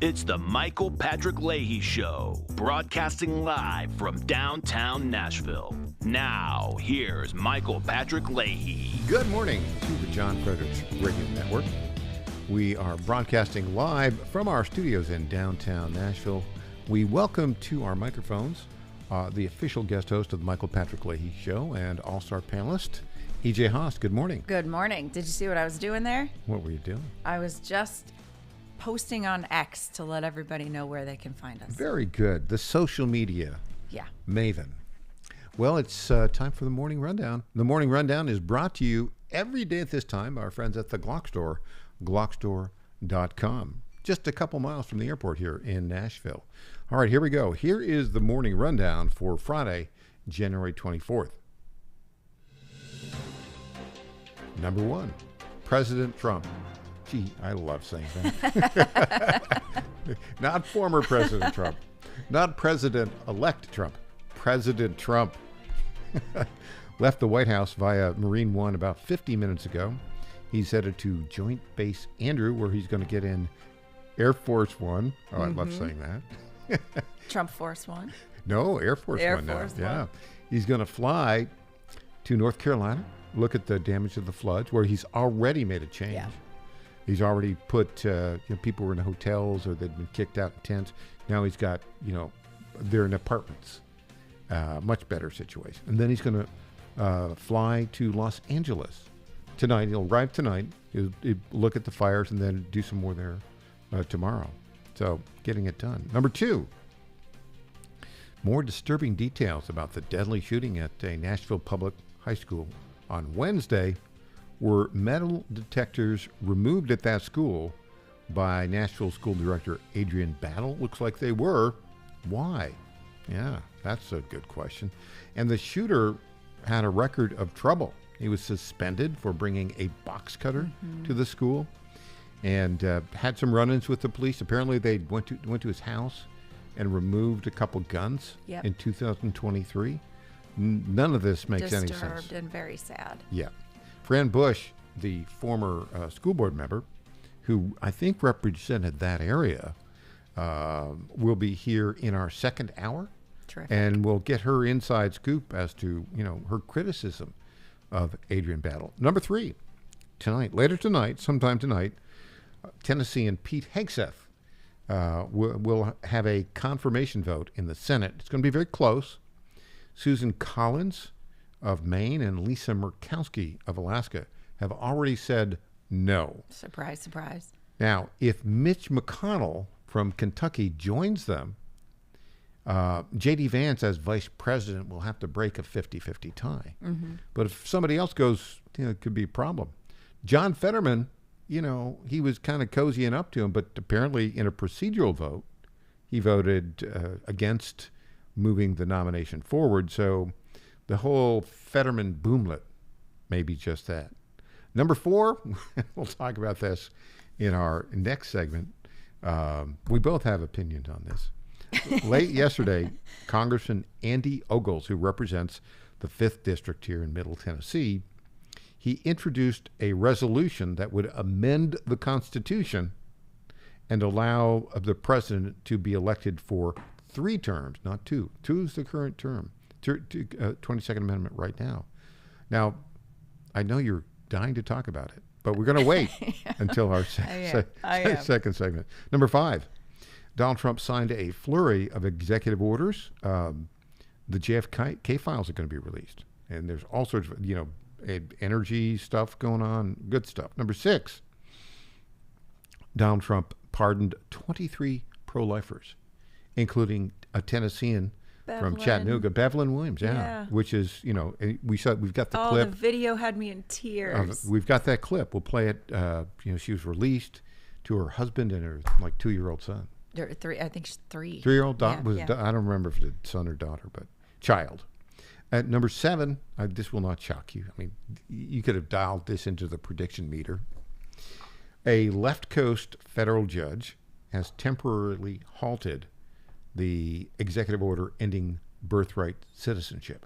It's the Michael Patrick Leahy Show, broadcasting live from downtown Nashville. Now, here's Michael Patrick Leahy. Good morning to the John Fredericks Radio Network. We are broadcasting live from our studios in downtown Nashville. We welcome to our microphones the official guest host of the Michael Patrick Leahy Show and all-star panelist, E.J. Haas. Good morning. Good morning. Did you see what I was doing there? What were you doing? I was just posting on X to let everybody know where they can find us. Very good. The social media maven. Well, it's time for the Morning Rundown. The Morning Rundown is brought to you every day at this time by our friends at the Glock Store, glockstore.com. Just a couple miles from the airport here in Nashville. All right, here we go. Here is the Morning Rundown for Friday, January 24th. Number 1, President Trump. Gee, I love saying that. Not former President Trump. Not President-elect Trump. President Trump left the White House via Marine One about 50 minutes ago. He's headed to Joint Base Andrew, where he's going to get in Air Force One. Oh, I love saying that. Trump Force One? No, Air Force One now. Yeah. He's going to fly to North Carolina, look at the damage of the floods, where he's already made a change. Yeah. He's already put, people were in hotels or they'd been kicked out in tents. Now he's got, they're in apartments. Much better situation. And then he's going to fly to Los Angeles tonight. He'll arrive tonight. He'll look at the fires and then do some more there tomorrow. So getting it done. Number 2, more disturbing details about the deadly shooting at a Nashville public high school on Wednesday. Were metal detectors removed at that school by Nashville School Director Adrian Battle? Looks like they were. Why? Yeah, that's a good question. And the shooter had a record of trouble. He was suspended for bringing a box cutter to the school and had some run-ins with the police. Apparently they went to his house and removed a couple guns in 2023. None of this makes any sense. Disturbed and very sad. Yeah. Fran Bush, the former school board member, who I think represented that area, will be here in our second hour. Terrific. And we'll get her inside scoop as to, her criticism of Adrian Battle. Number 3, later tonight, sometime tonight, Tennessean Pete Hegseth will have a confirmation vote in the Senate. It's going to be very close. Susan Collins of Maine and Lisa Murkowski of Alaska have already said no. Surprise, surprise. Now, if Mitch McConnell from Kentucky joins them, J.D. Vance as vice president will have to break a 50-50 tie. But if somebody else goes, it could be a problem. John Fetterman, he was kind of cozying up to him, but apparently in a procedural vote, he voted against moving the nomination forward. So the whole Fetterman boomlet may be just that. Number 4, we'll talk about this in our next segment. We both have opinions on this. Late yesterday, Congressman Andy Ogles, who represents the 5th District here in Middle Tennessee, he introduced a resolution that would amend the Constitution and allow the president to be elected for 3 terms, not 2. 2 is the current term. 22nd Amendment right now. Now, I know you're dying to talk about it, but we're going to wait until our second segment. Number 5, Donald Trump signed a flurry of executive orders. The JFK files are going to be released, and there's all sorts of, energy stuff going on, good stuff. Number 6, Donald Trump pardoned 23 pro-lifers, including a Tennessean from Chattanooga, Bevelyn Williams, which is, we've got the clip. Oh, the video had me in tears. We've got that clip. We'll play it. She was released to her husband and her 2-year-old son. 3, I think she's 3. 3-year-old daughter. I don't remember if it's son or daughter, but child. At number 7, this will not shock you. I mean, you could have dialed this into the prediction meter. A left coast federal judge has temporarily halted the executive order ending birthright citizenship,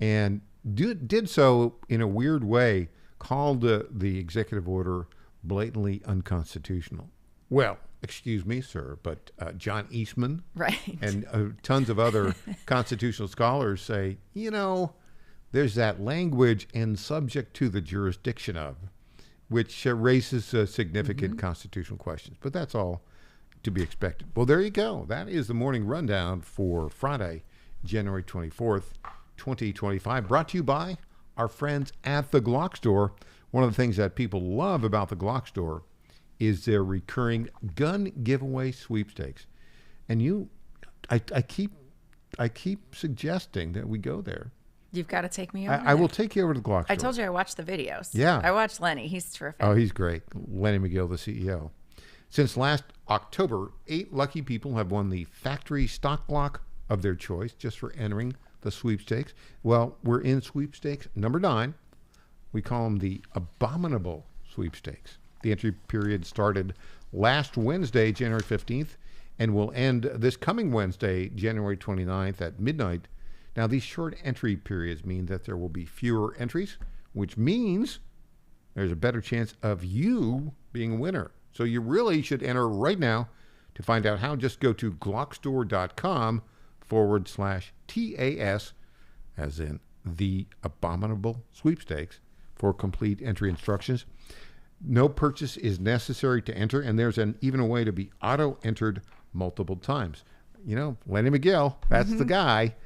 and did so in a weird way, called the executive order blatantly unconstitutional. Well, excuse me, sir, but John Eastman Right. and tons of other constitutional scholars say, there's that language and subject to the jurisdiction of, which raises significant constitutional questions. But that's all to be expected. Well, there you go. That is the morning rundown for Friday, January 24th, 2025, brought to you by our friends at the Glock Store. One of the things that people love about the Glock Store is their recurring gun giveaway sweepstakes. And I keep suggesting that we go there. You've got to take me over. I will take you over to the Glock Store. I told you I watched the videos. Yeah. I watched Lenny. He's terrific. Oh, he's great. Lenny McGill, the CEO. Since last October, 8 lucky people have won the factory stock Glock of their choice just for entering the sweepstakes. Well, we're in sweepstakes number 9. We call them the abominable sweepstakes. The entry period started last Wednesday, January 15th, and will end this coming Wednesday, January 29th at midnight. Now, these short entry periods mean that there will be fewer entries, which means there's a better chance of you being a winner. So you really should enter right now. To find out how, just go to glockstore.com/TAS, as in the abominable sweepstakes, for complete entry instructions. No purchase is necessary to enter, and there's even a way to be auto-entered multiple times. Lenny McGill, that's the guy,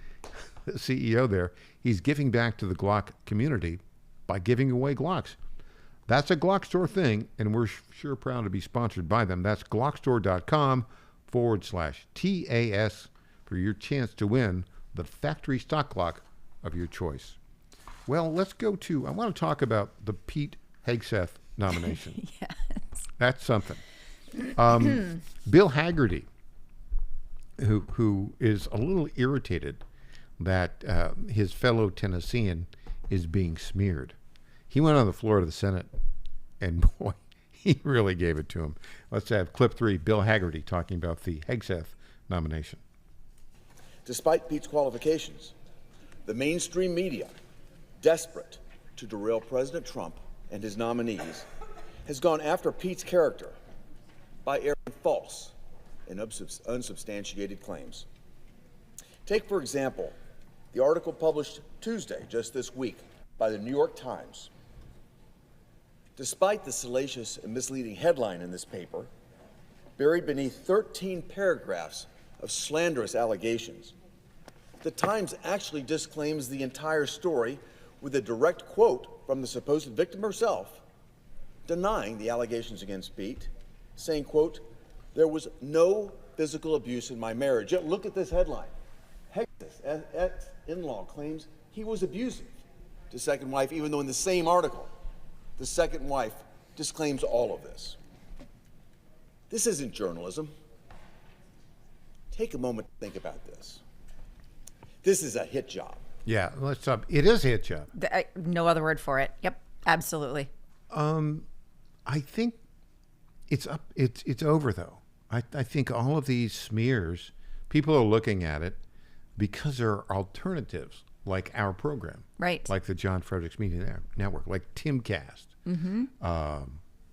the CEO there. He's giving back to the Glock community by giving away Glocks. That's a Glock Store thing, and we're sure proud to be sponsored by them. That's glockstore.com/TAS for your chance to win the factory stock Glock of your choice. Well, let's go to, I want to talk about the Pete Hegseth nomination. Yes. That's something. Bill Hagerty, who is a little irritated that his fellow Tennessean is being smeared. He went on the floor of the Senate, and boy, he really gave it to him. Let's have clip 3, Bill Hagerty talking about the Hegseth nomination. Despite Pete's qualifications, the mainstream media, desperate to derail President Trump and his nominees, has gone after Pete's character by airing false and unsubstantiated claims. Take, for example, the article published Tuesday, just this week, by the New York Times. Despite the salacious and misleading headline in this paper, buried beneath 13 paragraphs of slanderous allegations, the Times actually disclaims the entire story with a direct quote from the supposed victim herself, denying the allegations against Pete, saying, quote, "There was no physical abuse in my marriage." Yet look at this headline. Hegseth, ex-in-law, claims he was abusive to second wife, even though in the same article, the second wife disclaims all of this. This isn't journalism. Take a moment to think about this. This is a hit job. Yeah, it is a hit job. No other word for it. Yep, absolutely. I think it's up. It's over though. I think all of these smears, people are looking at it because there are alternatives like our program, Right. Like the John Fredericks Media Network, like Timcast,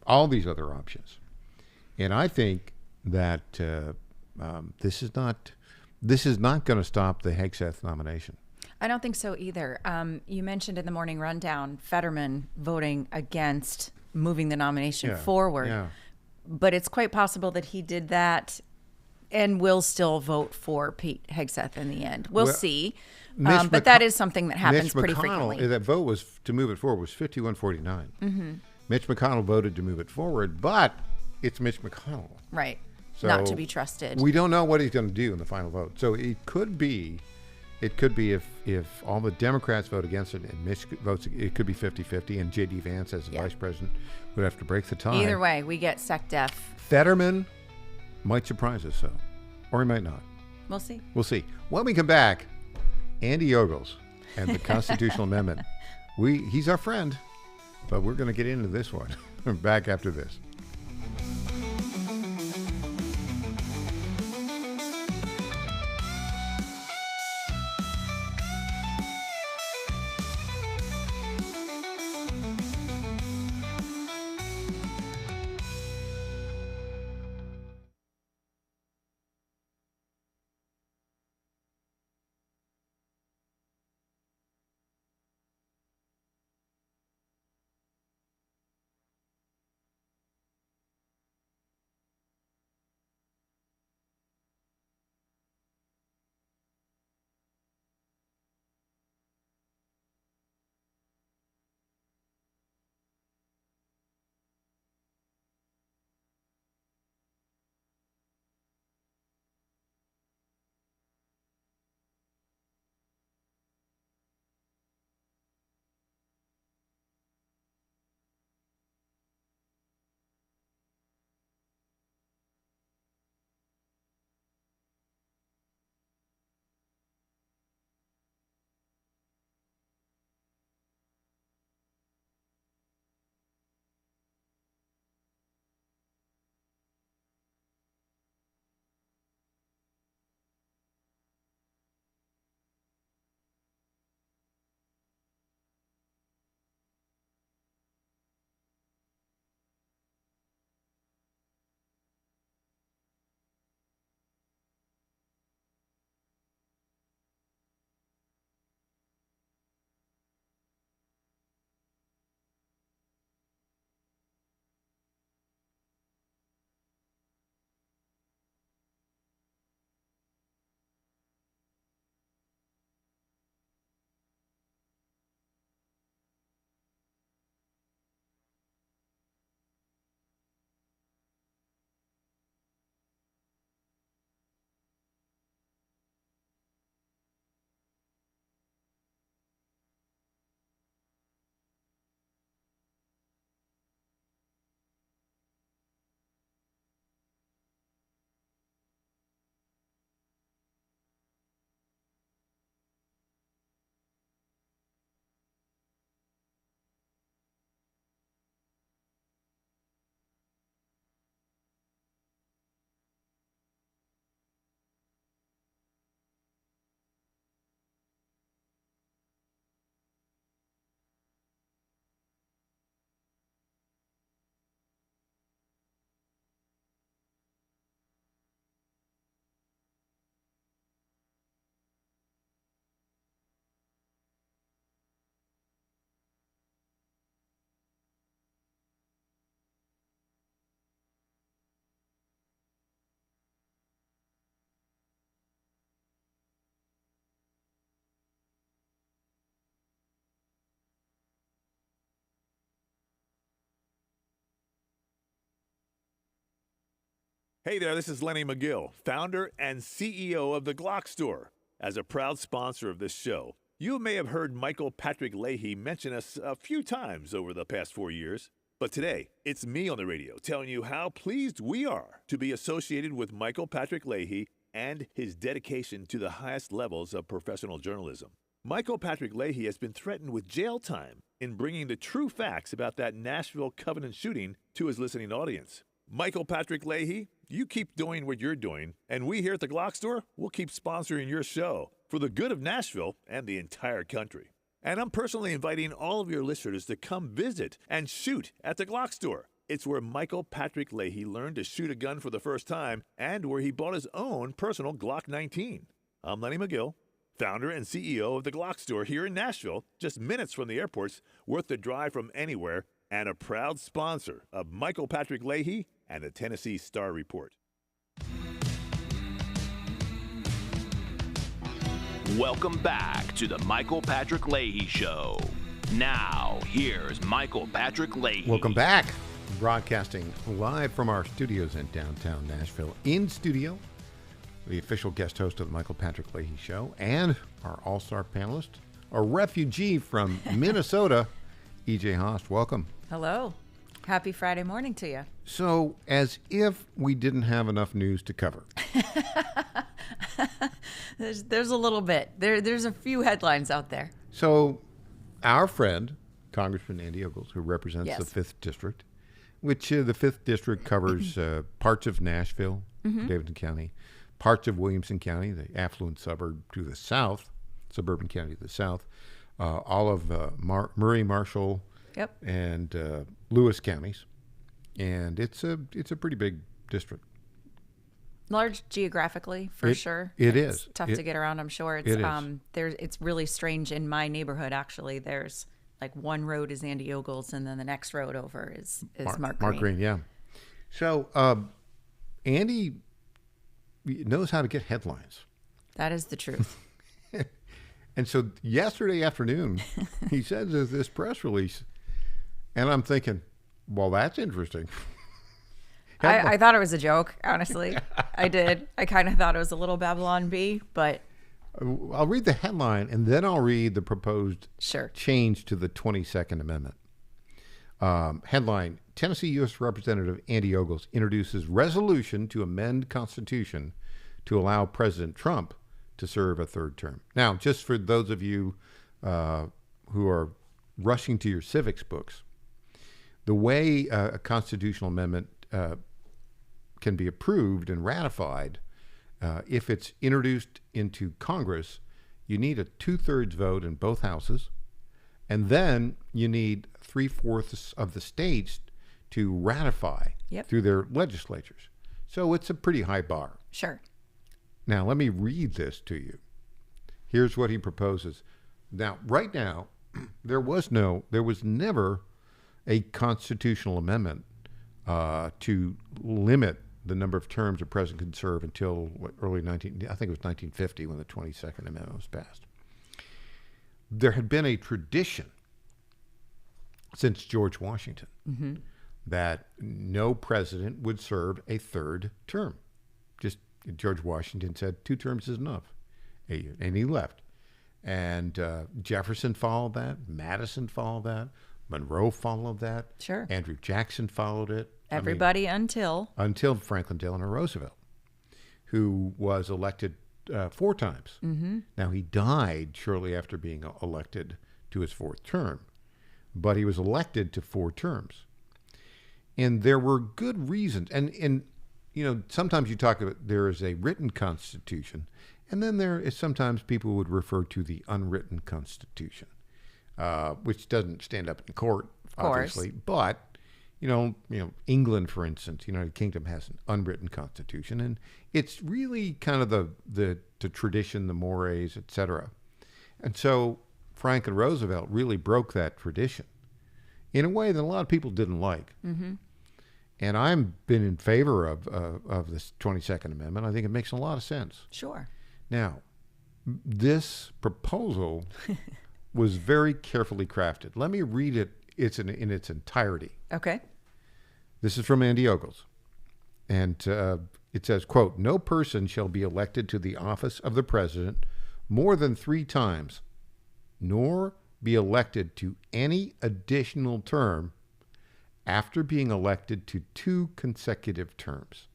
all these other options. And I think that this is not going to stop the Hegseth nomination. I don't think so either. You mentioned in the morning rundown Fetterman voting against moving the nomination forward. Yeah. But it's quite possible that he did that and will still vote for Pete Hegseth in the end. We'll see. But that is something that happens pretty frequently. That vote was to move it forward was 51-49. Mitch McConnell voted to move it forward, but it's Mitch McConnell. Right. So not to be trusted. We don't know what he's going to do in the final vote. So it could be if all the Democrats vote against it and Mitch votes, it could be 50-50, and J.D. Vance as the vice president would have to break the tie. Either way, we get SecDef. Fetterman might surprise us, though, or he might not. We'll see. We'll see. When we come back, Andy Ogles and the Constitutional Amendment. He's our friend, but we're going to get into this one. Back after this. Hey there, this is Lenny McGill, founder and CEO of The Glock Store. As a proud sponsor of this show, you may have heard Michael Patrick Leahy mention us a few times over the past 4 years. But today, it's me on the radio telling you how pleased we are to be associated with Michael Patrick Leahy and his dedication to the highest levels of professional journalism. Michael Patrick Leahy has been threatened with jail time in bringing the true facts about that Nashville Covenant shooting to his listening audience. Michael Patrick Leahy, you keep doing what you're doing, and we here at the Glock Store will keep sponsoring your show for the good of Nashville and the entire country. And I'm personally inviting all of your listeners to come visit and shoot at the Glock Store. It's where Michael Patrick Leahy learned to shoot a gun for the first time and where he bought his own personal Glock 19. I'm Lenny McGill, founder and CEO of the Glock Store here in Nashville, just minutes from the airports, worth the drive from anywhere, and a proud sponsor of Michael Patrick Leahy and the Tennessee Star Report. Welcome back to the Michael Patrick Leahy Show. Now, here's Michael Patrick Leahy. Welcome back. Broadcasting live from our studios in downtown Nashville. In studio, the official guest host of the Michael Patrick Leahy Show and our all-star panelist, a refugee from Minnesota, E.J. Haast. Welcome. Hello. Happy Friday morning to you. So, as if we didn't have enough news to cover. There's a little bit. There's a few headlines out there. So, our friend, Congressman Andy Ogles, who represents Yes. the 5th District, which the 5th District covers parts of Nashville, Davidson County, parts of Williamson County, the affluent suburb to the south, suburban county to the south, all of Murray, Marshall, Yep. and Lewis counties, and it's a pretty big district. Large geographically, for sure. It It's is. tough to get around, I'm sure. It's it is. It's really strange in my neighborhood actually. There's like one road is Andy Ogles and then the next road over is Mark Green. Yeah. So Andy knows how to get headlines. That is the truth. And so yesterday afternoon, he says there's this press release, and I'm thinking, well, that's interesting. I thought it was a joke, honestly. I did. I kind of thought it was a little Babylon Bee, but I'll read the headline, and then I'll read the proposed sure. change to the 22nd Amendment. Headline, Tennessee U.S. Representative Andy Ogles introduces resolution to amend Constitution to allow President Trump to serve a third term. Now, just for those of you who are rushing to your civics books, the way a constitutional amendment can be approved and ratified, if it's introduced into Congress, you need a 2/3 vote in both houses, and then you need 3/4 of the states to ratify through their legislatures. So it's a pretty high bar. Sure. Now, let me read this to you. Here's what he proposes. Now, right now, there was never a constitutional amendment to limit the number of terms a president could serve until I think it was 1950 when the 22nd Amendment was passed. There had been a tradition since George Washington that no president would serve a third term. Just George Washington said 2 terms is enough, and he left. And Jefferson followed that. Madison followed that. Monroe followed that. Sure. Andrew Jackson followed it. Everybody until Franklin Delano Roosevelt, who was elected 4 times. Now, he died shortly after being elected to his 4th term, but he was elected to 4 terms. And there were good reasons. And you know, sometimes you talk about there is a written constitution, and then there is sometimes people would refer to the unwritten constitution, which doesn't stand up in court, obviously. But you know, England, for instance, United Kingdom has an unwritten constitution, and it's really kind of the tradition, the mores, etc. And so Franklin Roosevelt really broke that tradition in a way that a lot of people didn't like. And I've been in favor of this 22nd Amendment. I think it makes a lot of sense. Sure. Now, this proposal was very carefully crafted. Let me read it. It's in its entirety. Okay. This is from Andy Ogles. And it says, quote, no person shall be elected to the office of the president more than 3 times, nor be elected to any additional term after being elected to 2 consecutive terms.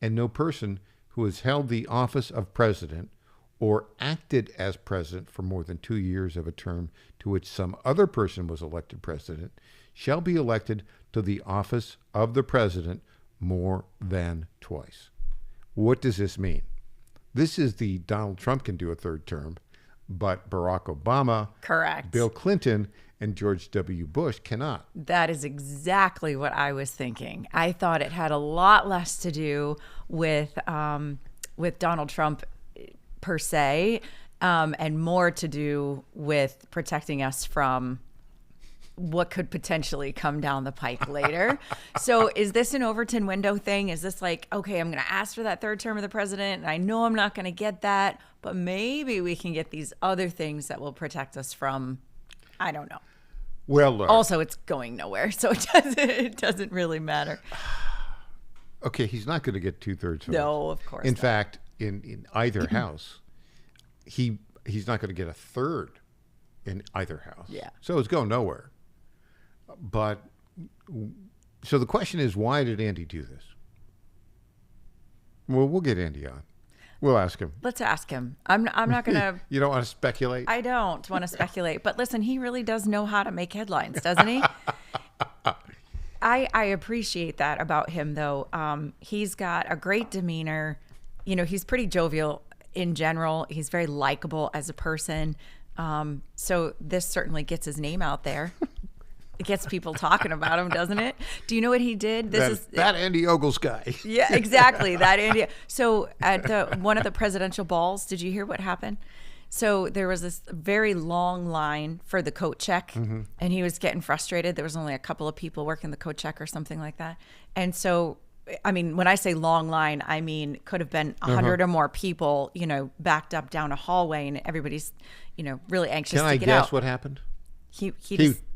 And no person who has held the office of president or acted as president for more than 2 years of a term to which some other person was elected president shall be elected to the office of the president more than twice. What does this mean? This is the Donald Trump can do a 3rd term, but Barack Obama, correct, Bill Clinton, and George W. Bush cannot. That is exactly what I was thinking. I thought it had a lot less to do with Donald Trump per se, and more to do with protecting us from what could potentially come down the pike later. So is this an Overton window thing? Is this like, okay, I'm going to ask for that 3rd term of the president, and I know I'm not going to get that, but maybe we can get these other things that will protect us from, I don't know. Well, look. Also, it's going nowhere, so it doesn't really matter. Okay, he's not going to get 2/3 votes. No, of course In not. fact, in either house, he's not going to get a 3rd in either house. Yeah. So it's going nowhere. But so the question is, why did Andy do this? Well, we'll get Andy on. We'll ask him. Let's ask him. I'm not going to. You don't want to speculate? I don't want to speculate. But listen, he really does know how to make headlines, doesn't he? I appreciate that about him, though. He's got a great demeanor. You know, he's pretty jovial in general. He's very likable as a person. So this certainly gets his name out there. It gets people talking about him, doesn't it? Do you know what he did? That Andy Ogles guy. Yeah, exactly. That Andy. So at one of the presidential balls, did you hear what happened? So there was this very long line for the coat check, and he was getting frustrated. There was only a couple of people working the coat check or something like that. And so, I mean, when I say long line, I mean could have been 100 or more people, you know, backed up down a hallway, and everybody's, you know, really anxious to get out. Can I guess what happened? He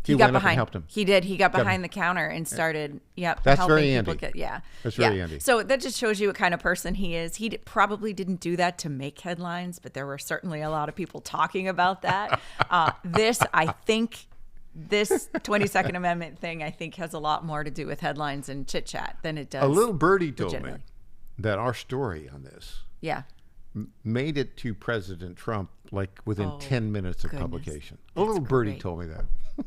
He got went up and behind. helped him. He did. He got behind the counter and started. Yep. That's helping very people Andy. That's yeah. very Andy. So that just shows you what kind of person he is. He probably didn't do that to make headlines, but there were certainly a lot of people talking about that. I think this 22nd Amendment thing, I think, has a lot more to do with headlines and chit chat than it does. A little birdie told me legitimately. that our story on this Yeah. made it to President Trump like within 10 minutes of goodness. publication. A little birdie great. told me that.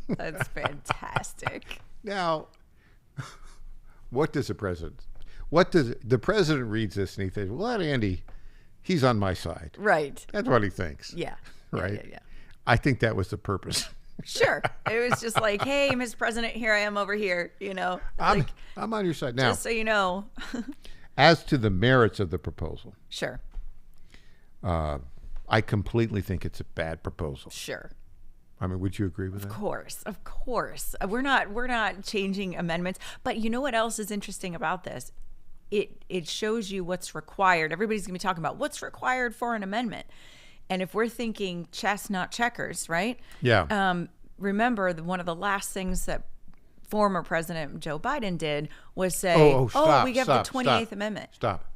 That's fantastic. Now, what does the president reads this and he thinks, well, that Andy, he's on my side. Right. That's what he thinks. Yeah. Right. Yeah. I think that was the purpose. Sure. It was just like, hey, Mr. President, here I am over here, you know. I'm on your side now. Just so you know. As to the merits of the proposal, Sure. I completely think it's a bad proposal. Sure. I mean, would you agree with that? Of course. We're not changing amendments. But you know what else is interesting about this? It shows you what's required. Everybody's going to be talking about what's required for an amendment. And if we're thinking chess, not checkers, right? Yeah. Remember, one of the last things that former President Joe Biden did was say, stop, we have stop, the 28th Amendment. Stop.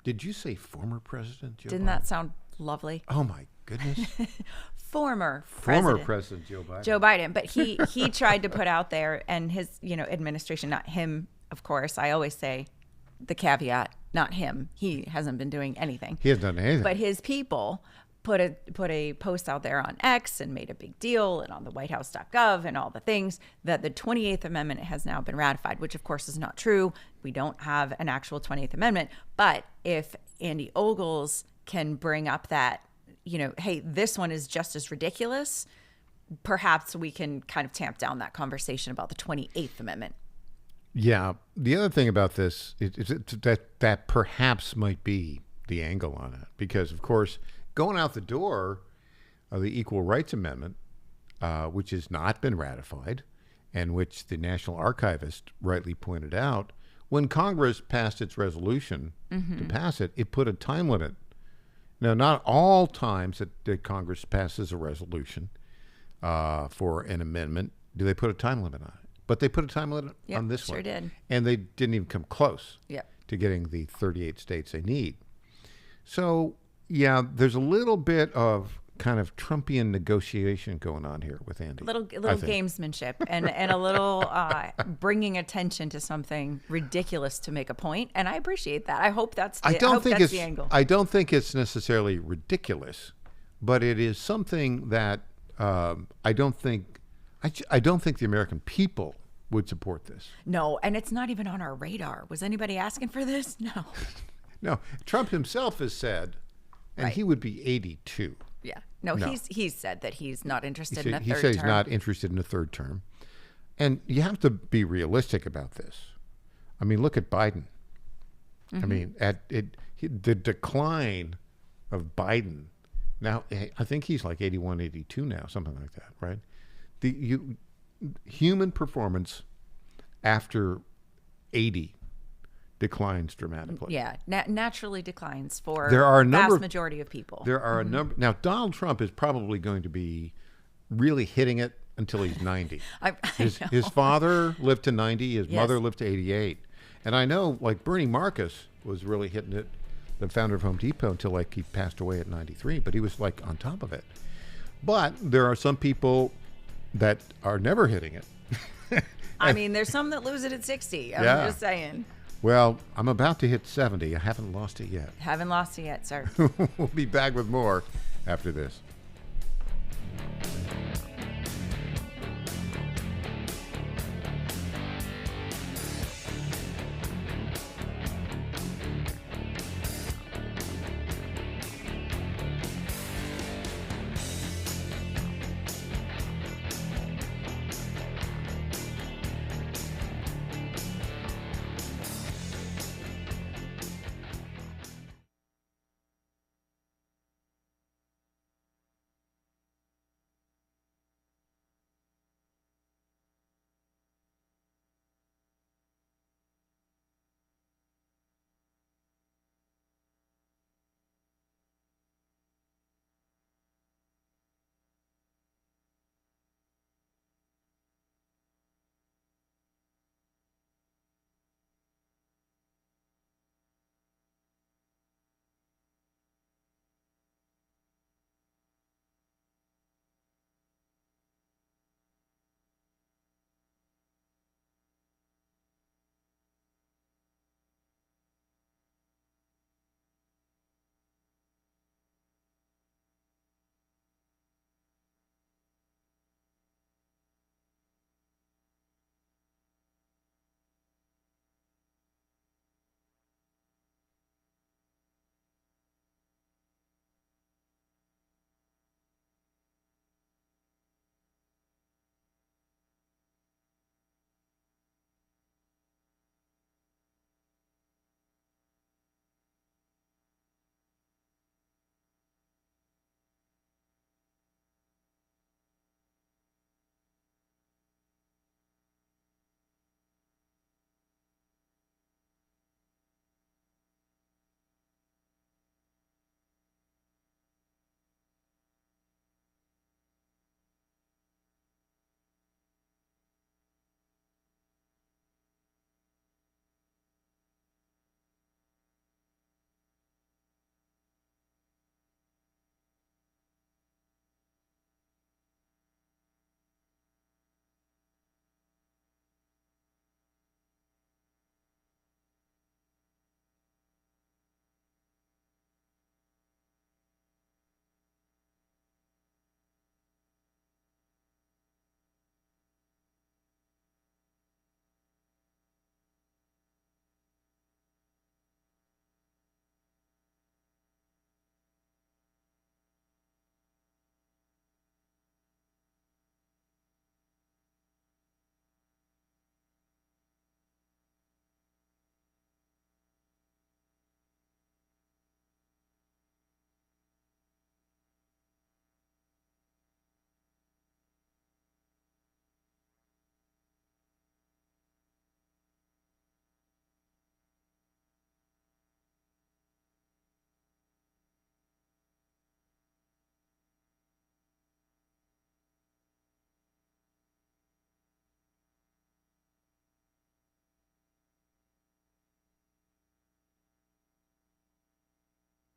Did you say former President Joe Didn't Biden? that sound lovely? Oh, my goodness. Former President Joe Biden. Joe Biden, but he tried to put out there, and his administration, not him, of course. I always say the caveat, not him. He hasn't been doing anything. He hasn't done anything. But his people put a post out there on X and made a big deal, and on the WhiteHouse.gov and all the things, that the 28th Amendment has now been ratified, which of course is not true. We don't have an actual 28th Amendment. But if Andy Ogles can bring up that, hey, this one is just as ridiculous, perhaps we can kind of tamp down that conversation about the 28th Amendment. Yeah. The other thing about this is that perhaps might be the angle on it, because of course, going out the door of the Equal Rights Amendment, which has not been ratified, and which the National Archivist rightly pointed out, when Congress passed its resolution to pass it, it put a time limit. Now, not all times that Congress passes a resolution for an amendment do they put a time limit on it, but they put a time limit on this one. Sure did. And they didn't even come close Yep. to getting the 38 states they need. So, yeah, there's a little bit of kind of Trumpian negotiation going on here with Andy. Little gamesmanship and a little bringing attention to something ridiculous to make a point, and I appreciate that. I hope that's the angle. I don't think it's necessarily ridiculous, but it is something that I don't think the American people would support this. No, and it's not even on our radar. Was anybody asking for this? No. No, Trump himself has said, and Right. he would be 82. Yeah. No, he's said that he's not interested in a third He term. said he's not interested in a third term. And you have to be realistic about this. I mean, look at Biden. I mean, the decline of Biden. Now, I think he's like 81, 82 now, something like that, right? Human performance after 80 declines dramatically. Yeah, naturally declines for There are a number vast majority of people. There are a number. Now, Donald Trump is probably going to be really hitting it until he's 90. I His father lived to 90. His Yes. mother lived to 88. And I know, like, Bernie Marcus was really hitting it, the founder of Home Depot, until, like, he passed away at 93. But he was, like, on top of it. But there are some people that are never hitting it. I mean, there's some that lose it at 60. I'm Yeah. just saying. Well, I'm about to hit 70. I haven't lost it yet. Haven't lost it yet, sir. We'll be back with more after this.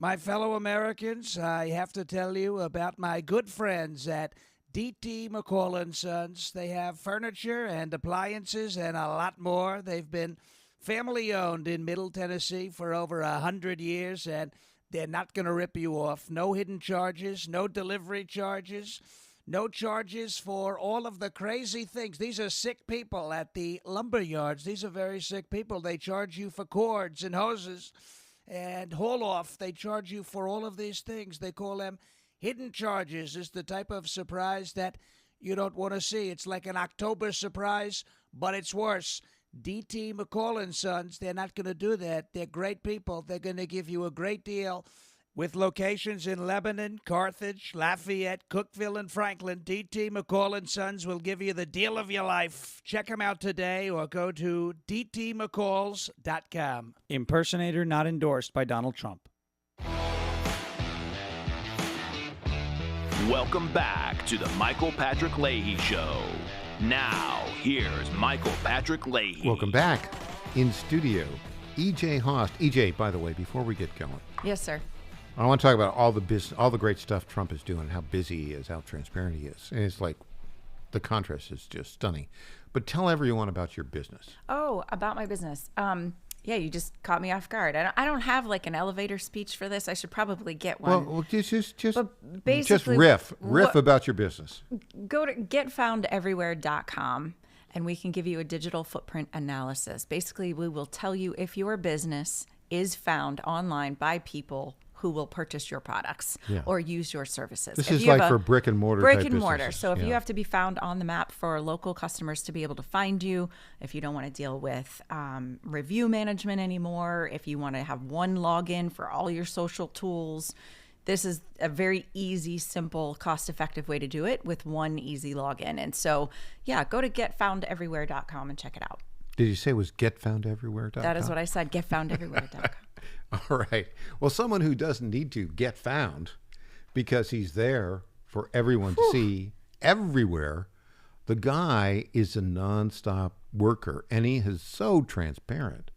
My fellow Americans, I have to tell you about my good friends at D.T. McCall & Sons. They have furniture and appliances and a lot more. They've been family-owned in Middle Tennessee for over 100 years, and they're not going to rip you off. No hidden charges, no delivery charges, no charges for all of the crazy things. These are sick people at the lumber yards. These are very sick people. They charge you for cords and hoses and haul-off. They charge you for all of these things. They call them hidden charges. It's the type of surprise that you don't want to see. It's like an October surprise, but it's worse. D.T. McCall & Sons, they're not going to do that. They're great people. They're going to give you a great deal. With locations in Lebanon, Carthage, Lafayette, Cookeville, and Franklin, D.T. McCall & Sons will give you the deal of your life. Check them out today or go to dtmccalls.com. Impersonator not endorsed by Donald Trump. Welcome back to the Michael Patrick Leahy Show. Now, here's Michael Patrick Leahy. Welcome back. In studio, E.J. Host. E.J., by the way, before we get going, Yes, sir. I want to talk about all the great stuff Trump is doing, how busy he is, how transparent he is. And it's like the contrast is just stunning. But tell everyone about your business. Oh, about my business. Yeah, you just caught me off guard. I don't have like an elevator speech for this. I should probably get one. Well, just basically, riff about your business. Go to getfoundeverywhere.com and we can give you a digital footprint analysis. Basically, we will tell you if your business is found online by people who will purchase your products or use your services. This if is you like have for brick and mortar brick type and mortar. businesses. So if you have to be found on the map for local customers to be able to find you, if you don't want to deal with review management anymore, if you want to have one login for all your social tools, this is a very easy, simple, cost-effective way to do it with one easy login. And so, yeah, go to getfoundeverywhere.com and check it out. Did you say it was getfoundeverywhere.com? That is what I said, getfoundeverywhere.com. All right. Well, someone who doesn't need to get found because he's there for everyone to see everywhere. The guy is a nonstop worker, and he is so transparent.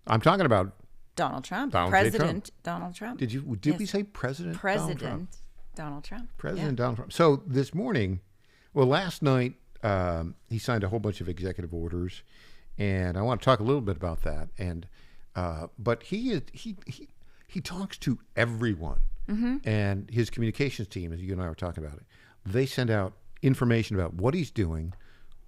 I'm talking about Donald Trump. Donald J. President Trump. Donald Trump. Did we say President Donald Trump? Donald Trump. President Donald Trump. So this morning, last night, he signed a whole bunch of executive orders, and I want to talk a little bit about that. And but he talks to everyone, and his communications team, as you and I were talking about it, they send out information about what he's doing,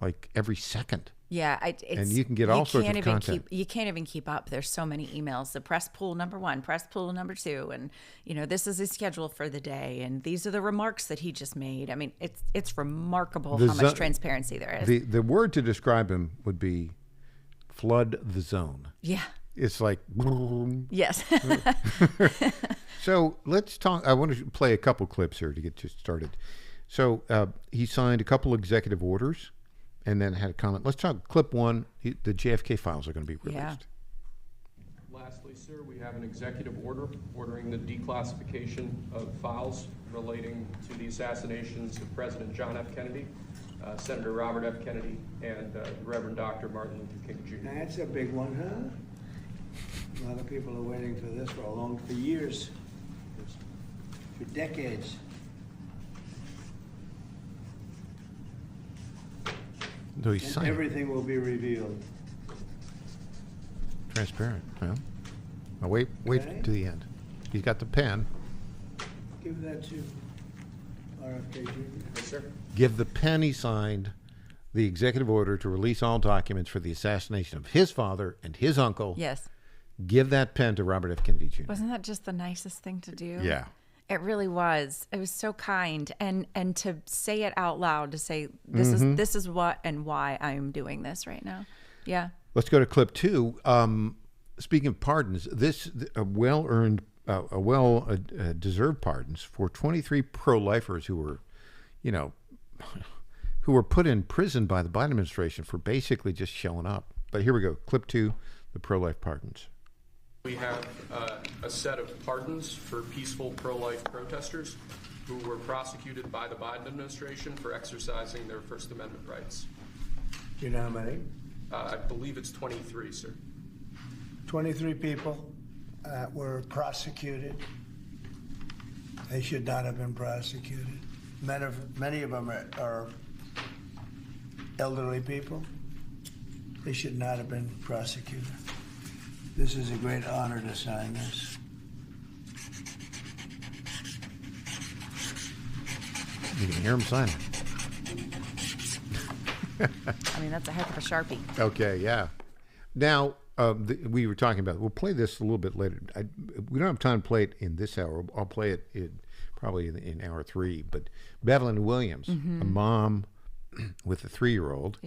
like every second. Yeah, and you can get all sorts of content. You can't even keep up. There's so many emails. The press pool number 1, press pool number 2, and this is his schedule for the day, and these are the remarks that he just made. I mean, it's remarkable how much transparency there is. The word to describe him would be flood the zone. Yeah. It's like yes. So let's talk. I want to play a couple clips here to get you started. So he signed a couple executive orders, and then had a comment. Let's talk clip 1. The JFK files are going to be released. Yeah. Lastly, sir, we have an executive order ordering the declassification of files relating to the assassinations of President John F. Kennedy, Senator Robert F. Kennedy, and Reverend Dr. Martin Luther King Jr. That's a big one, huh? A lot of people are waiting for this for years, for decades. So he signed Everything will be revealed. transparent. Well, now wait Okay. to the end. He's got the pen. Give that to RFK Jr. Yes, sir. Give the pen he signed the executive order to release all documents for the assassination of his father and his uncle. Yes. Give that pen to Robert F. Kennedy Jr. Wasn't that just the nicest thing to do? Yeah. It really was. It was so kind, and to say it out loud, to say this is what and why I'm doing this right now. Yeah. Let's go to clip 2. Speaking of pardons, well-earned, deserved pardons for 23 pro-lifers who were, who were put in prison by the Biden administration for basically just showing up. But here we go. Clip 2, the pro-life pardons. We have a set of pardons for peaceful pro-life protesters who were prosecuted by the Biden administration for exercising their First Amendment rights. Do you know how many? I believe it's 23, sir. 23 people were prosecuted They should not have been prosecuted. Many of them are elderly people. They should not have been prosecuted. This is a great honor to sign this. You can hear him sign it. I mean, that's a heck of a Sharpie. Okay, yeah. Now, we were talking about, we'll play this a little bit later. We don't have time to play it in this hour. I'll play it probably in hour 3. But Bevelyn Williams, a mom with a 3-year-old,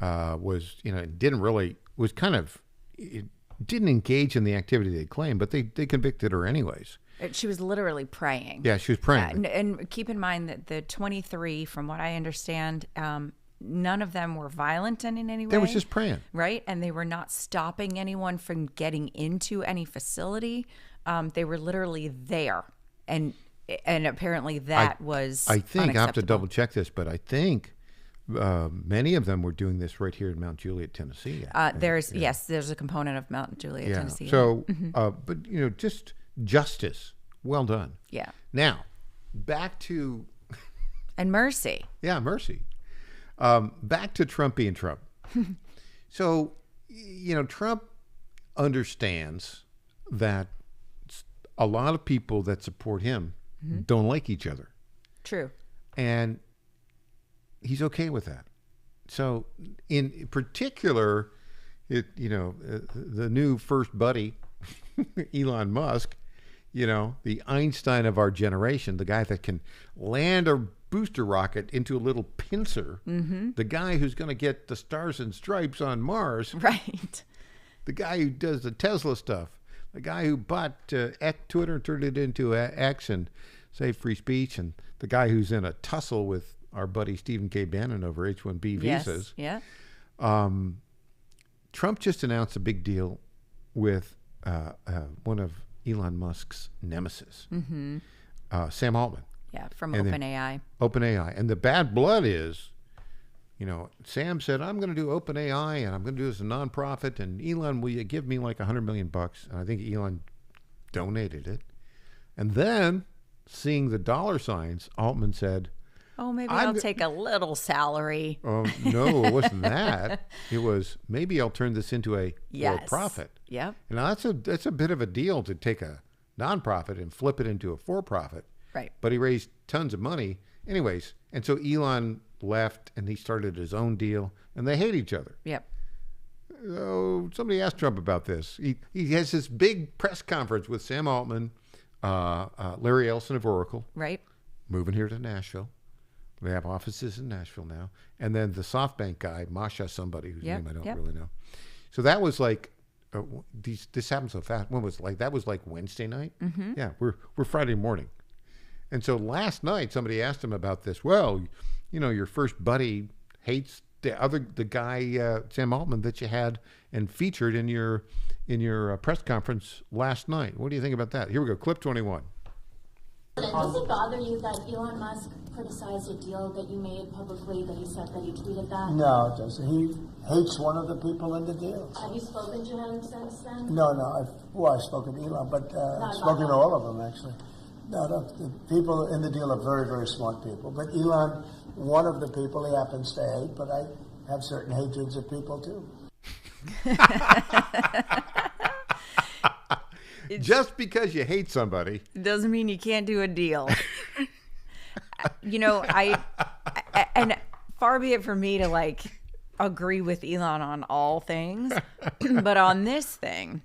was, didn't engage in the activity they claimed, but they convicted her anyways. She was literally praying. Yeah, she was praying. And keep in mind that the 23, from what I understand, none of them were violent in any way. They was just praying. Right? And they were not stopping anyone from getting into any facility. They were literally there. And apparently that was I think I have to unacceptable. double check this, but I think many of them were doing this right here in Mount Juliet, Tennessee. There's a component of Mount Juliet, Tennessee. So, but just justice. Well done. Yeah. Now, back to and mercy. Yeah, mercy. Back to Trump being Trump. So, Trump understands that a lot of people that support him don't like each other. True. And he's okay with that. So, in particular, the new first buddy, Elon Musk, the Einstein of our generation, the guy that can land a booster rocket into a little pincer, the guy who's going to get the stars and stripes on Mars, right? The guy who does the Tesla stuff, the guy who bought Twitter and turned it into X and saved free speech, and the guy who's in a tussle with our buddy Stephen K. Bannon over H-1B visas. Yeah. Trump just announced a big deal with one of Elon Musk's nemesis, Sam Altman. Yeah, from OpenAI. OpenAI. And the bad blood is, Sam said, I'm going to do OpenAI and I'm going to do this as a nonprofit. And Elon, will you give me like $100 million? And I think Elon donated it. And then, seeing the dollar signs, Altman said, oh, maybe I'll take a little salary. Oh, no, it wasn't that. It was, maybe I'll turn this into a for-profit. Yep. And now that's a bit of a deal to take a nonprofit and flip it into a for-profit. Right. But he raised tons of money. Anyways, and so Elon left and he started his own deal, and they hate each other. Yep. So somebody asked Trump about this. He has this big press conference with Sam Altman, Larry Ellison of Oracle. Right. Moving here to Nashville. They have offices in Nashville now. And then the SoftBank guy, Masha somebody, whose name I don't really know. So that was like, this happened so fast. When was that was like Wednesday night? Mm-hmm. Yeah, we're Friday morning. And so last night, somebody asked him about this. Well, your first buddy hates the guy, Sam Altman, that you had and featured in your press conference last night. What do you think about that? Here we go, clip 21. Does it bother you that Elon Musk criticized a deal that you made publicly, that he said that he tweeted that? No, it doesn't. He hates one of the people in the deal. Have you spoken to him since then? No. I've spoken to Elon, but I've spoken to all of them, actually. No, the people in the deal are very, very smart people. But Elon, one of the people he happens to hate, but I have certain hatreds of people, too. Just because you hate somebody doesn't mean you can't do a deal. And far be it for me to agree with Elon on all things, but on this thing,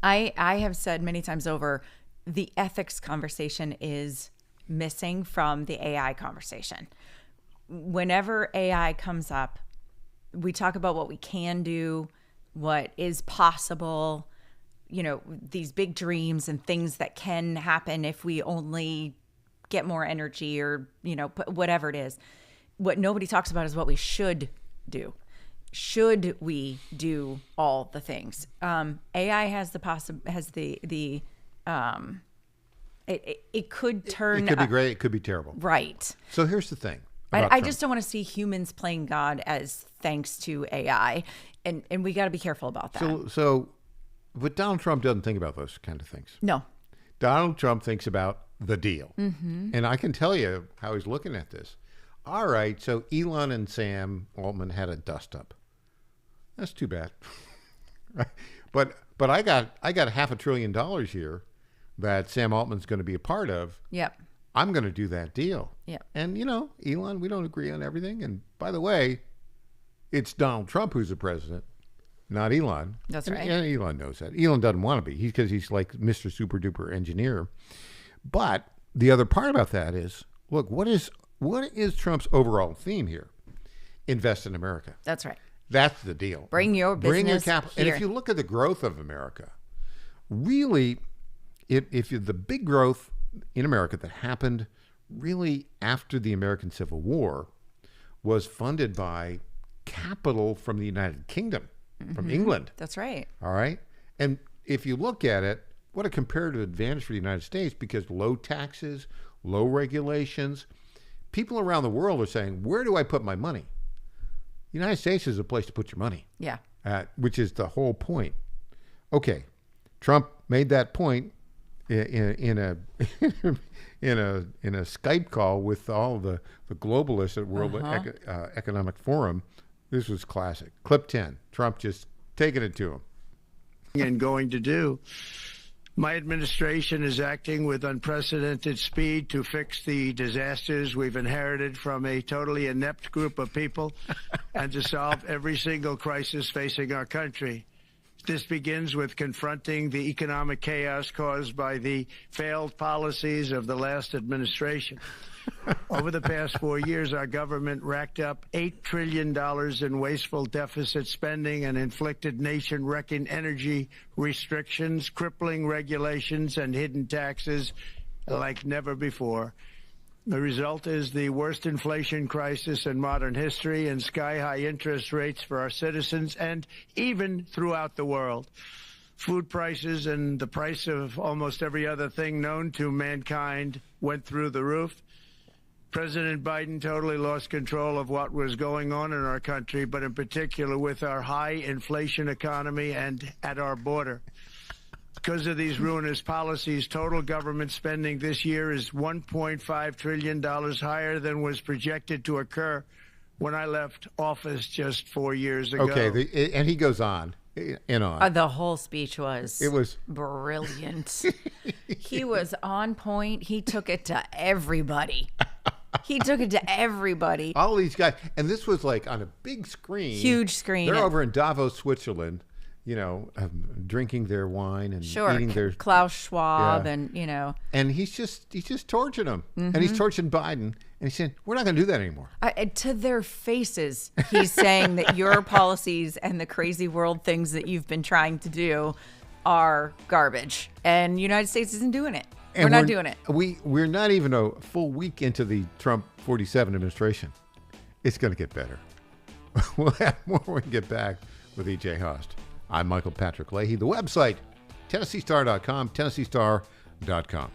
I have said many times over, the ethics conversation is missing from the AI conversation. Whenever AI comes up, we talk about what we can do, what is possible, these big dreams and things that can happen if we only get more energy or, whatever it is. What nobody talks about is what we should do. Should we do all the things? AI has it could turn. It could be great. It could be terrible. Right. So here's the thing. I just don't want to see humans playing God as thanks to AI, and we got to be careful about that. But Donald Trump doesn't think about those kind of things. No. Donald Trump thinks about the deal. And I can tell you how he's looking at this. All right, so Elon and Sam Altman had a dust up. That's too bad. But I got $500 billion here that Sam Altman's going to be a part of. Yep. I'm going to do that deal. Yep. And, Elon, we don't agree on everything. And by the way, it's Donald Trump who's the president, not Elon. That's right. And Elon knows that. Elon doesn't want to be because he's like Mr. Super Duper engineer. But the other part about that is, look, what is Trump's overall theme here? Invest in America. That's right. That's the deal. Bring your business Bring your capital. here. And if you look at the growth of America, really, the big growth in America that happened really after the American Civil War was funded by capital from the United Kingdom, from England. That's right. All right. And if you look at it, what a comparative advantage for the United States, because low taxes, low regulations, people around the world are saying, where do I put my money? The United States is a place to put your money. Yeah. Which is the whole point. Okay. Trump made that point in a Skype call with all the globalists at World Economic Forum. This was classic. Clip 10. Trump just taking it to him. And going to do. My administration is acting with unprecedented speed to fix the disasters we've inherited from a totally inept group of people and to solve every single crisis facing our country. This begins with confronting the economic chaos caused by the failed policies of the last administration. Over the past 4 years, our government racked up $8 trillion in wasteful deficit spending and inflicted nation-wrecking energy restrictions, crippling regulations, and hidden taxes like never before. The result is the worst inflation crisis in modern history and sky-high interest rates for our citizens and even throughout the world. Food prices and the price of almost every other thing known to mankind went through the roof. President Biden totally lost control of what was going on in our country, but in particular with our high inflation economy and at our border. Because of these ruinous policies, total government spending this year is $1.5 trillion higher than was projected to occur when I left office just 4 years ago. Okay, and he goes on and on. The whole speech was brilliant. He was on point. He took it to everybody. All these guys. And this was like on a big screen. Huge screen. They're over in Davos, Switzerland, drinking their wine and eating their... Klaus Schwab Yeah. and, And he's just torching them. And he's torching Biden. And he's saying, we're not going to do that anymore. to their faces, he's saying that your policies and the crazy world things that you've been trying to do are garbage. And the United States isn't doing it. We're not doing it. We're not even a full week into the Trump 47 administration. It's going to get better. We'll have more when we get back with E.J. Host. I'm Michael Patrick Leahy. The website, TennesseeStar.com, TennesseeStar.com.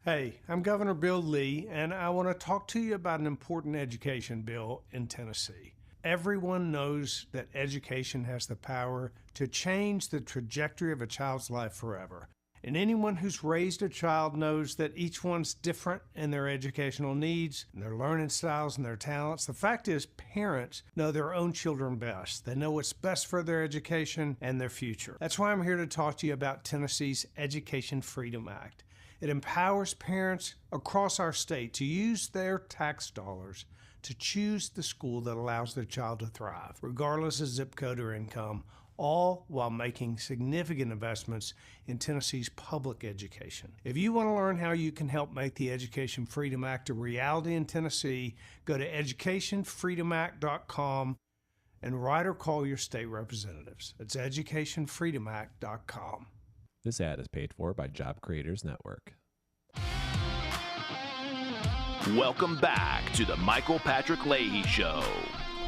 Hey, I'm Governor Bill Lee, and I want to talk to you about an important education bill in Tennessee. Everyone knows that education has the power to change the trajectory of a child's life forever. And anyone who's raised a child knows that each one's different in their educational needs, and their learning styles, and their talents. The fact is, parents know their own children best. They know what's best for their education and their future. That's why I'm here to talk to you about Tennessee's Education Freedom Act. It empowers parents across our state to use their tax dollars to choose the school that allows their child to thrive, regardless of zip code or income, all while making significant investments in Tennessee's public education. If you want to learn how you can help make the Education Freedom Act a reality in Tennessee, go to educationfreedomact.com and write or call your state representatives. It's educationfreedomact.com. This ad is paid for by Job Creators Network. Welcome back to the Michael Patrick Leahy Show.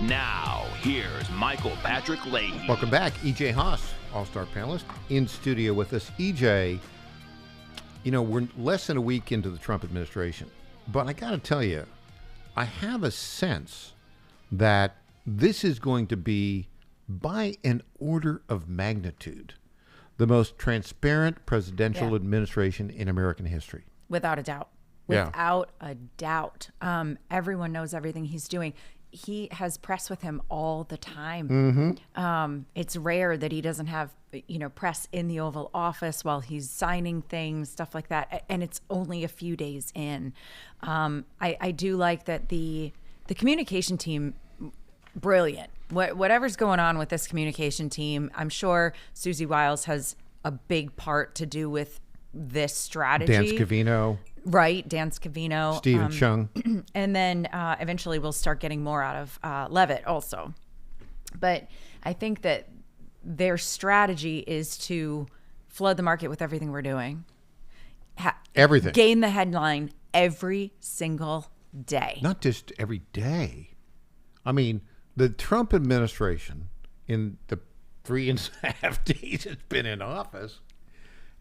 Now, here's Michael Patrick Leahy. Welcome back. E.J. Haas, all-star panelist, in studio with us. E.J., you know, we're less than a week into the Trump administration, but I got to tell you, I have a sense that this is going to be, by an order of magnitude, the most transparent presidential administration in American history. Without a doubt. Without a doubt. Everyone knows everything he's doing. He has press with him all the time. It's rare that he doesn't have, press in the Oval Office while he's signing things, stuff like that. And it's only a few days in. I do like that the communication team, brilliant. Whatever's going on with this communication team, I'm sure Susie Wiles has a big part to do with this strategy. Dan Scavino. Right, Dan Scavino. Stephen Chung. And then eventually we'll start getting more out of Levitt also. But I think that their strategy is to flood the market with everything we're doing. Everything. Gain the headline every single day. Not just every day. I mean, the Trump administration, in the 3.5 days it's been in office,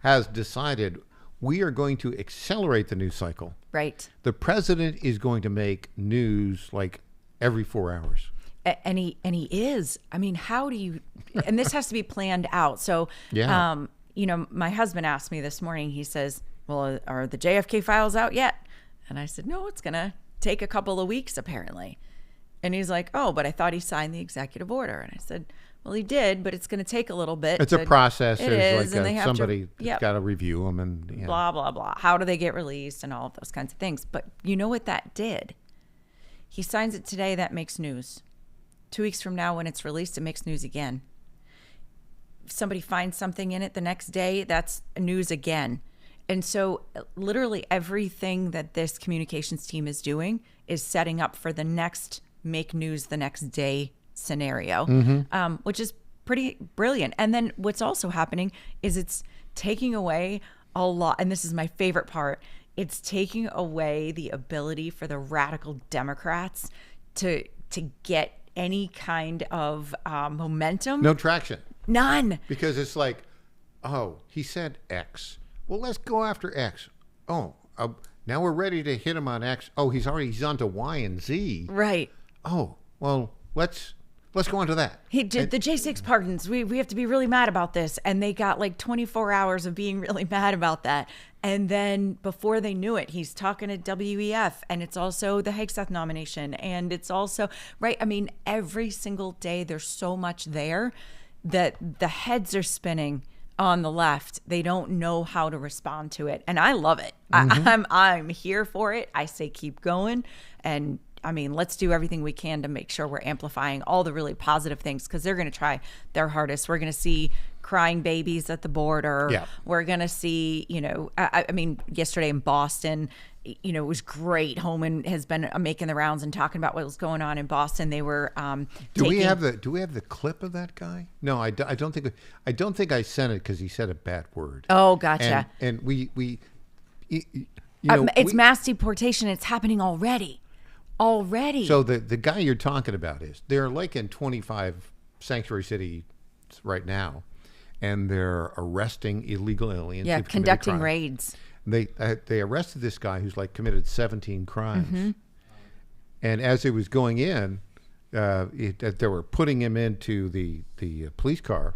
has decided we are going to accelerate the news cycle. Right. The president is going to make news like every 4 hours. And he is. I mean, how do you? And this has to be planned out. So, my husband asked me this morning. He says, "Well, are the JFK files out yet?" And I said, "No, it's gonna take a couple of weeks apparently." And he's like, "Oh, but I thought he signed the executive order." And I said, "Well, he did, but it's going to take a little bit." It's a process. It There's is, like and they have somebody to, got to review them and blah, blah, blah. How do they get released and all of those kinds of things. But you know what that did? He signs it today, that makes news. 2 weeks from now when it's released, it makes news again. If somebody finds something in it the next day, that's news again. And so literally everything that this communications team is doing is setting up for the next make news the next day scenario, which is pretty brilliant. And then what's also happening is it's taking away a lot, and this is my favorite part, it's taking away the ability for the radical Democrats to get any kind of momentum. No traction. None. Because it's like, oh, he said X. Well, let's go after X. Oh, now we're ready to hit him on X. Oh, he's on to Y and Z. Right. Oh, well, let's go on to that. He did the J6 pardons. We have to be really mad about this. And they got like 24 hours of being really mad about that. And then before they knew it, he's talking to WEF, and it's also the Hegseth nomination. And it's also, right, I mean, every single day there's so much there that the heads are spinning on the left. They don't know how to respond to it. And I love it. I'm here for it. I say keep going. And I mean, let's do everything we can to make sure we're amplifying all the really positive things, because they're going to try their hardest. We're going to see crying babies at the border. Yeah. We're going to see, I mean, yesterday in Boston, it was great. Holman has been making the rounds and talking about what was going on in Boston. They were Do we have the clip of that guy? No, I don't think I sent it because he said a bad word. Oh, gotcha. And we it's mass deportation. It's happening already. So the guy you're talking about is, they're like in 25 sanctuary cities right now, and they're arresting illegal aliens. Yeah, conducting raids. They arrested this guy who's like committed 17 crimes. And as he was going in, they were putting him into the police car.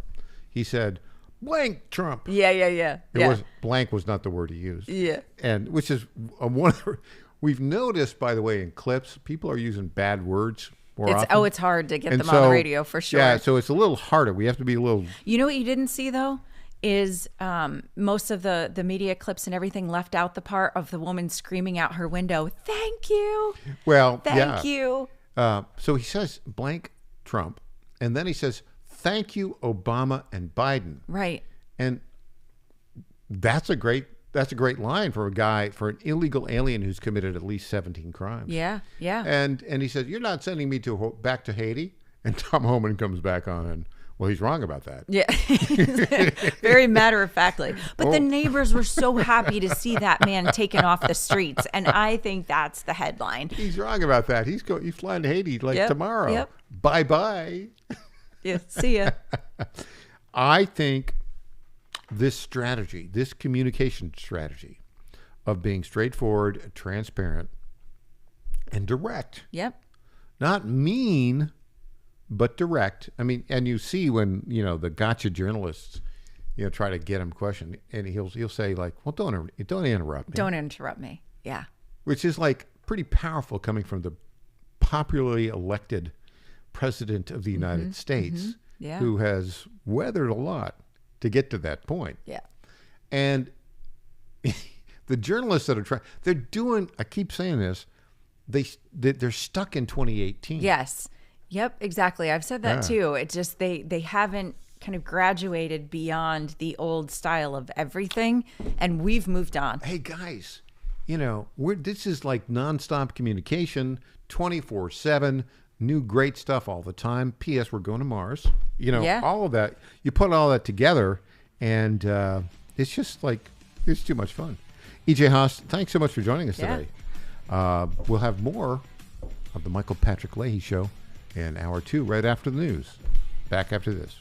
He said, "Blank Trump." Yeah. It was blank was not the word he used. Yeah. And which is one of the, we've noticed, by the way, in clips, people are using bad words more often. It's hard to get And them on the radio for sure. Yeah, so it's a little harder. We have to be a little. You know what you didn't see though is most of the media clips and everything left out the part of the woman screaming out her window, "Thank you." Well, thank you. So he says blank Trump, and then he says, "Thank you, Obama and Biden." Right. And that's a great line for an illegal alien who's committed at least 17 crimes. Yeah. And he says, "You're not sending me back to Haiti." And Tom Homan comes back on, and well, he's wrong about that. Yeah. Very matter-of-factly. But the neighbors were so happy to see that man taken off the streets, and I think that's the headline. He's wrong about that. He's flying to Haiti tomorrow. Yep. Bye-bye. Yeah, see ya. I think this strategy, this communication strategy of being straightforward, transparent, and direct. Yep. Not mean, but direct. I mean, and you see when, the gotcha journalists, try to get him questioned, and he'll say like, "Well, don't interrupt me." Don't interrupt me. Yeah. Which is like pretty powerful coming from the popularly elected president of the United States, Yeah. who has weathered a lot to get to that point. Yeah. And the journalists that are trying, they're doing, I keep saying this, they're stuck in 2018. Yes. Yep, exactly. I've said that too. It just, they haven't kind of graduated beyond the old style of everything, and we've moved on. Hey guys, this is like nonstop communication, 24/7, new great stuff all the time. P.S. We're going to Mars. All of that. You put all that together, and it's just like, it's too much fun. E.J. Haas, thanks so much for joining us today. We'll have more of the Michael Patrick Leahy Show in hour 2 right after the news. Back after this.